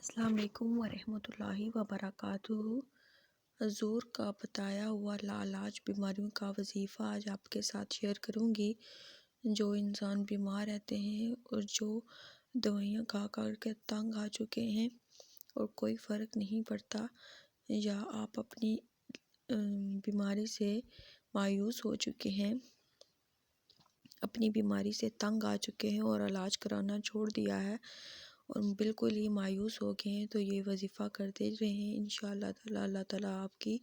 السلام علیکم ورحمۃ اللہ وبرکاتہ۔ حضور کا بتایا ہوا لاعلاج بیماریوں کا وظیفہ آج آپ کے ساتھ شیئر کروں گی۔ جو انسان بیمار رہتے ہیں اور جو دوائیاں کھا کر کے تنگ آ چکے ہیں اور کوئی فرق نہیں پڑتا، یا آپ اپنی بیماری سے مایوس ہو چکے ہیں، اپنی بیماری سے تنگ آ چکے ہیں اور علاج کرانا چھوڑ دیا ہے اور بالکل ہی مایوس ہو گئے ہیں، تو یہ وظیفہ کرتے رہیں۔ انشاءاللہ تعالیٰ اللہ تعالیٰ آپ کی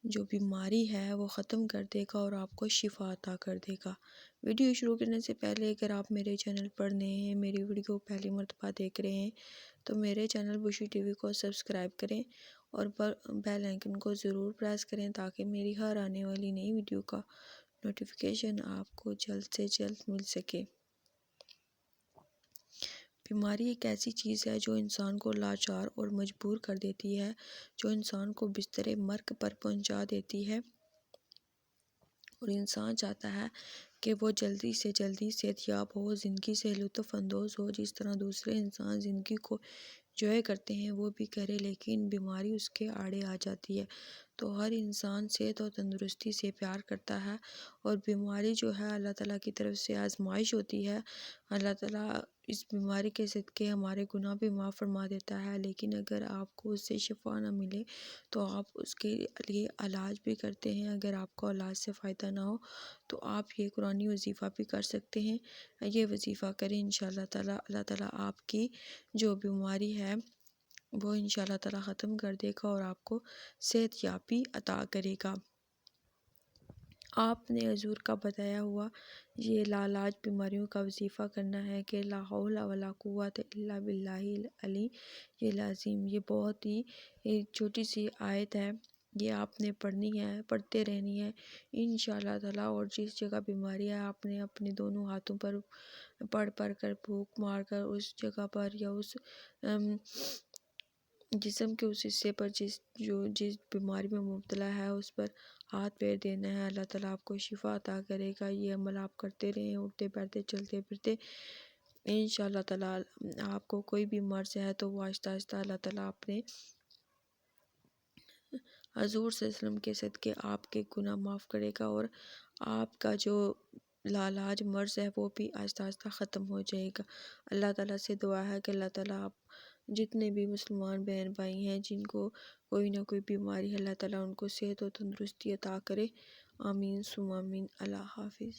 جو بیماری ہے وہ ختم کر دے گا اور آپ کو شفا عطا کر دے گا۔ ویڈیو شروع کرنے سے پہلے اگر آپ میرے چینل پر نئے ہیں، میری ویڈیو پہلی مرتبہ دیکھ رہے ہیں، تو میرے چینل بشی ٹی وی کو سبسکرائب کریں اور بیل آئیکن کو ضرور پریس کریں تاکہ میری ہر آنے والی نئی ویڈیو کا نوٹیفیکیشن آپ کو جلد سے جلد مل سکے۔ بیماری ایک ایسی چیز ہے جو انسان کو لاچار اور مجبور کر دیتی ہے، جو انسان کو بستر مرگ پر پہنچا دیتی ہے، اور انسان چاہتا ہے کہ وہ جلدی سے جلدی صحت یاب ہو، زندگی سے لطف اندوز ہو، جس طرح دوسرے انسان زندگی کو انجوائے کرتے ہیں وہ بھی کرے، لیکن بیماری اس کے آڑے آ جاتی ہے۔ تو ہر انسان صحت اور تندرستی سے پیار کرتا ہے، اور بیماری جو ہے اللہ تعالیٰ کی طرف سے آزمائش ہوتی ہے۔ اللہ تعالیٰ اس بیماری کے صدقے ہمارے گناہ بھی معاف فرما دیتا ہے، لیکن اگر آپ کو اس سے شفا نہ ملے تو آپ اس کے لیے علاج بھی کرتے ہیں۔ اگر آپ کو علاج سے فائدہ نہ ہو تو آپ یہ قرآنی وظیفہ بھی کر سکتے ہیں۔ یہ وظیفہ کریں، انشاءاللہ تعالیٰ اللہ تعالیٰ آپ کی جو بیماری ہے وہ انشاءاللہ تعالیٰ ختم کر دے گا اور آپ کو صحت یابی عطا کرے گا۔ آپ نے حضور کا بتایا ہوا یہ لاعلاج بیماریوں کا وظیفہ کرنا ہے کہ لا حول ولا قوت الا باللہ العلی العظیم۔ یہ بہت ہی ایک چھوٹی سی آیت ہے، یہ آپ نے پڑھنی ہے، پڑھتے رہنی ہے انشاءاللہ تعالیٰ۔ اور جس جگہ بیماری ہے آپ نے اپنے دونوں ہاتھوں پر پڑھ کر پھونک مار کر اس جگہ پر یا اس جسم کے اس حصے پر جس بیماری میں مبتلا ہے اس پر ہاتھ پھیر دینا ہے، اللہ تعالیٰ آپ کو شفا عطا کرے گا۔ یہ عمل آپ کرتے رہیں، اٹھتے بیٹھتے چلتے پھرتے، انشاءاللہ تعالیٰ آپ کو کوئی بھی مرض ہے تو وہ آہستہ آہستہ اللہ تعالیٰ اپنے حضور صلی اللہ علیہ وسلم کے صدقے آپ کے گناہ معاف کرے گا، اور آپ کا جو لاعلاج مرض ہے وہ بھی آہستہ آہستہ ختم ہو جائے گا۔ اللہ تعالیٰ سے دعا ہے کہ اللہ تعالیٰ آپ جتنے بھی مسلمان بہن بھائی ہیں جن کو کوئی نہ کوئی بیماری ہے، اللہ تعالیٰ ان کو صحت و تندرستی عطا کرے۔ آمین ثم آمین۔ اللہ حافظ۔